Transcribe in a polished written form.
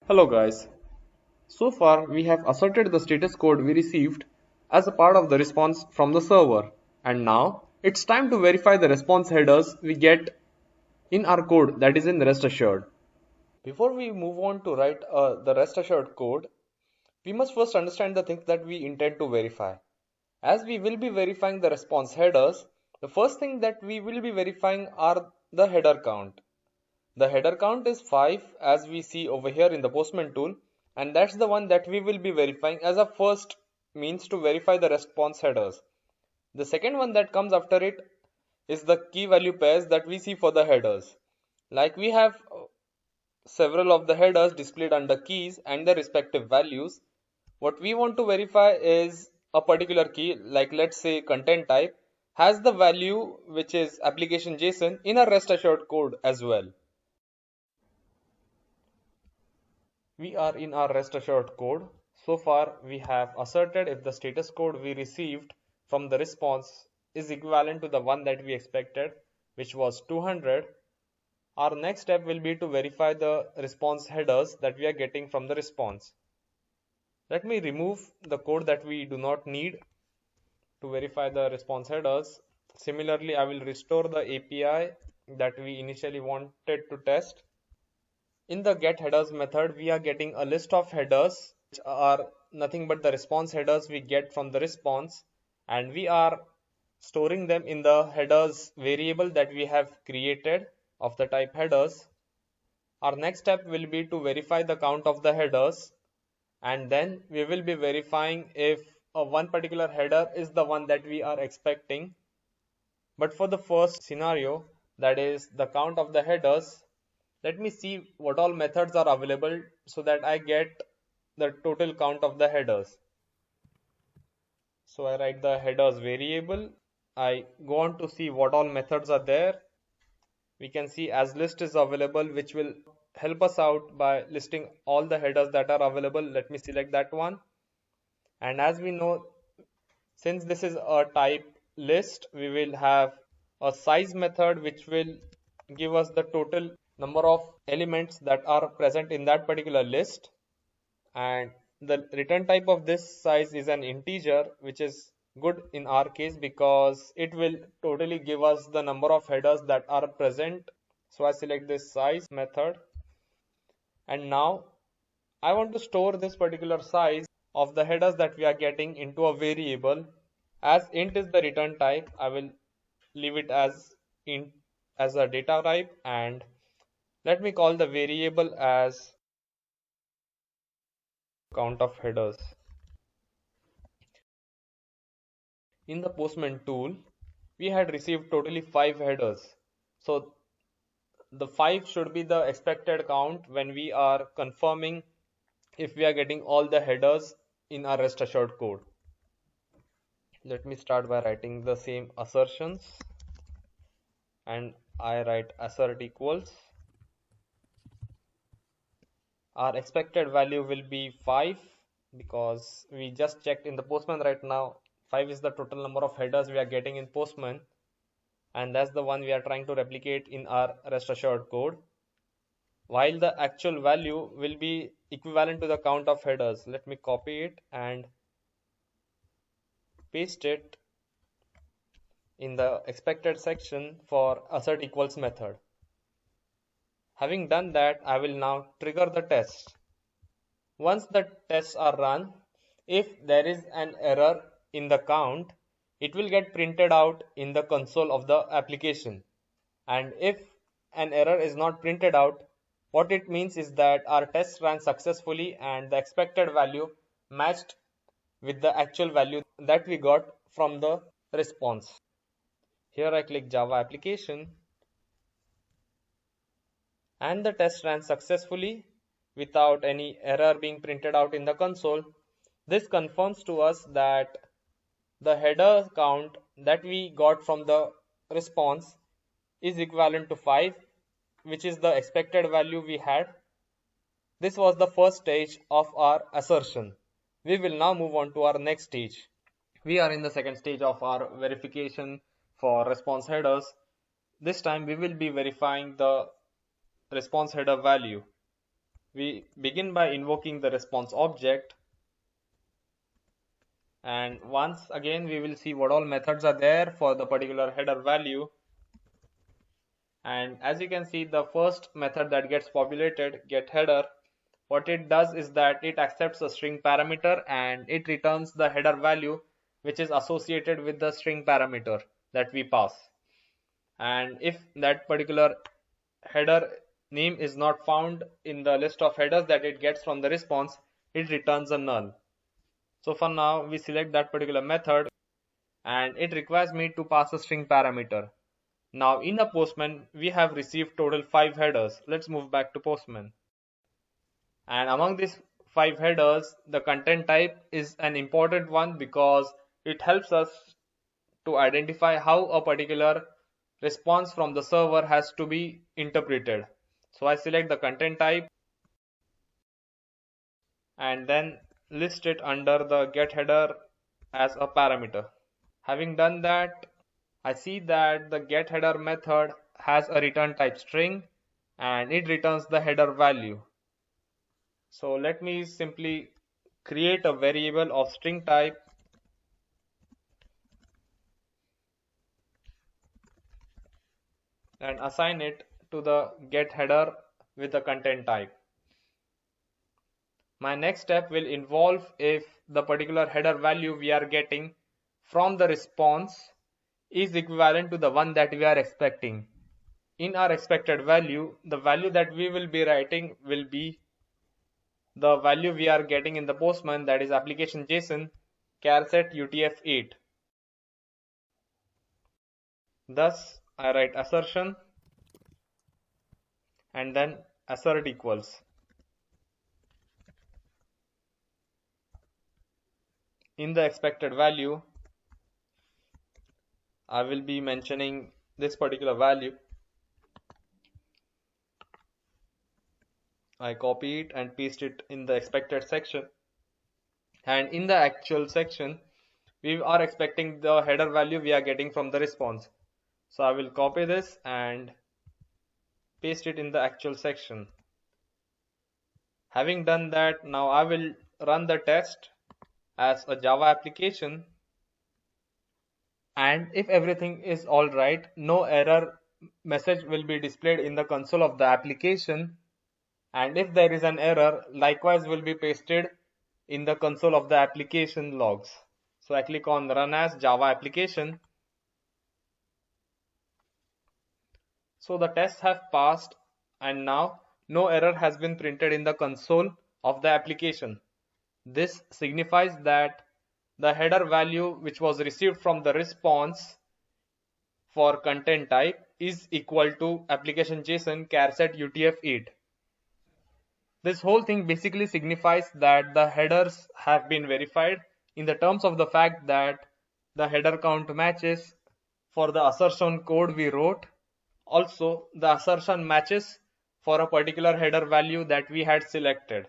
Hello guys. So far we have asserted the status code we received as a part of the response from the server, and now it's time to verify the response headers we get in our code, that is in rest assured. Before we move on to write the rest assured code, we must first understand the things that we intend to verify. As we will be verifying the response headers, the first thing that we will be verifying are the header count. The header count is 5 as we see over here in the Postman tool, and that's the one that we will be verifying as a first means to verify the response headers. The second one that comes after it is the key value pairs that we see for the headers. Like we have several of the headers displayed under keys and their respective values. What we want to verify is a particular key, like let's say content type, has the value which is application JSON in a rest assured code as well. We are in our rest assured code. So far, we have asserted if the status code we received from the response is equivalent to the one that we expected, which was 200. Our next step will be to verify the response headers that we are getting from the response. Let me remove the code that we do not need to verify the response headers. Similarly, I will restore the API that we initially wanted to test. In the getHeaders method, we are getting a list of headers which are nothing but the response headers we get from the response, and we are storing them in the headers variable that we have created of the type headers. Our next step will be to verify the count of the headers, and then we will be verifying if one particular header is the one that we are expecting. But for the first scenario, that is the count of the headers, let me see what all methods are available so that I get the total count of the headers. So I write the headers variable. I go on to see what all methods are there. We can see as list is available, which will help us out by listing all the headers that are available. Let me select that one. And as we know, since this is a type list, we will have a size method which will give us the total number of elements that are present in that particular list, and the return type of this size is an integer, which is good in our case because it will totally give us the number of headers that are present. So I select this size method, and now I want to store this particular size of the headers that we are getting into a variable. As int is the return type, I will leave it as int as a data type, and let me call the variable as count of headers. In the Postman tool, we had received totally 5 headers. So the 5 should be the expected count when we are confirming if we are getting all the headers in our rest assured code. Let me start by writing the same assertions, and I write assert equals. Our expected value will be 5 because we just checked in the Postman right now. 5 is the total number of headers we are getting in Postman, and that's the one we are trying to replicate in our rest assured code, while the actual value will be equivalent to the count of headers. Let me copy it and paste it in the expected section for assert equals method. Having done that, I will now trigger the test. Once the tests are run, if there is an error in the count, it will get printed out in the console of the application. And if an error is not printed out, what it means is that our test ran successfully and the expected value matched with the actual value that we got from the response. Here I click Java application, and the test ran successfully without any error being printed out in the console. This confirms to us that the header count that we got from the response is equivalent to 5, which is the expected value we had. This was the first stage of our assertion. We will now move on to our next stage. We are in the second stage of our verification for response headers. This time we will be verifying the response header value. We begin by invoking the response object, and once again we will see what all methods are there for the particular header value. And as you can see, the first method that gets populated, getHeader, what it does is that it accepts a string parameter and it returns the header value which is associated with the string parameter that we pass. And if that particular header name is not found in the list of headers that it gets from the response, it returns a null. So for now we select that particular method, and it requires me to pass a string parameter. Now in a Postman we have received total 5 headers. Let's move back to Postman. And among these 5 headers, the content type is an important one because it helps us to identify how a particular response from the server has to be interpreted. So I select the content type and then list it under the getHeader as a parameter. Having done that, I see that the getHeader method has a return type string and it returns the header value. So let me simply create a variable of string type and assign it to the getHeader with the content type. My next step will involve if the particular header value we are getting from the response is equivalent to the one that we are expecting. In our expected value, the value that we will be writing will be the value we are getting in the Postman, that is application JSON charset UTF-8. Thus, I write assertion and then assert equals. In the expected value, I will be mentioning this particular value. I copy it and paste it in the expected section. And in the actual section, we are expecting the header value we are getting from the response. So I will copy this and paste it in the actual section. Having done that, now I will run the test as a Java application, and if everything is alright, no error message will be displayed in the console of the application, and if there is an error, likewise will be pasted in the console of the application logs. So I click on run as Java application. So the tests have passed and now no error has been printed in the console of the application. This signifies that the header value which was received from the response for content type is equal to application JSON charset UTF-8. This whole thing basically signifies that the headers have been verified in the terms of the fact that the header count matches for the assertion code we wrote. Also, the assertion matches for a particular header value that we had selected.